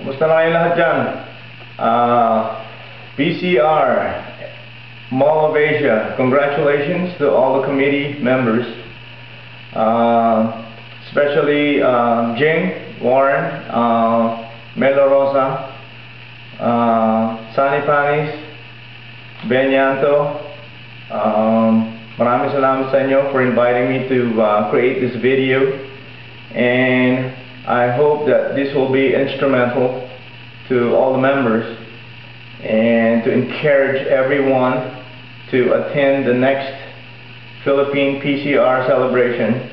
Kumusta na kayo lahat dyan? PCR, Mall of Asia, congratulations to all the committee members, especially Jing, Warren, Melo Rosa, Sunny Panis, Ben Yanto. Maraming salamat sa inyo for inviting me to create this video, and I hope that this will be instrumental to all the members and to encourage everyone to attend the next Philippine PCR celebration.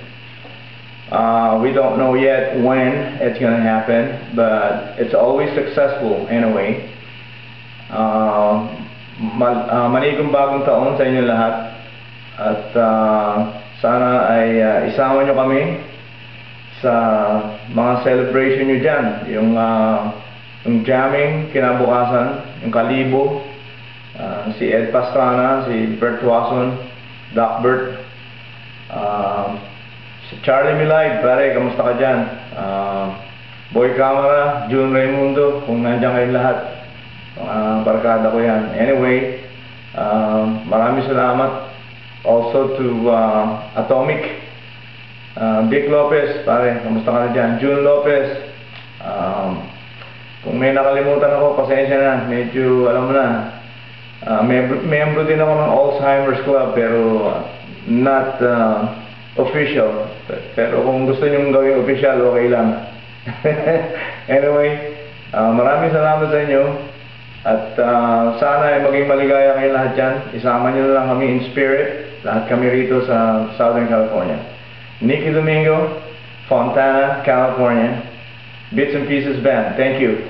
We don't know yet when it's going to happen, but it's always successful anyway. Manigong bagong taon sa inyo lahat, at sana ay isama nyo kami sa mga celebration nyo dyan, yung jamming kinabukasan, yung Kalibo, si Ed Pastrana, si Bert Wasson, Doc Bert, si Charlie Milay, pare, kamusta ka dyan? Boy Camera, June Raimundo, kung nandiyan kayong lahat, barkada ko yan. Anyway, maraming salamat also to Atomic, Vic Lopez, pare, kamusta ka na dyan? June Lopez, kung may nakalimutan ako, pasensya na, medyo, alam mo na, membro din ako ng Alzheimer's Club, pero not official, pero kung gusto nyo gawing official, okay lang. Anyway, maraming salamat sa inyo, at sana ay maging maligaya kayo lahat dyan. Isama nyo na lang kami in spirit, lahat kami rito sa Southern California. Nicky Domingo, Fontana, California, Bits and Pieces Band. Thank you.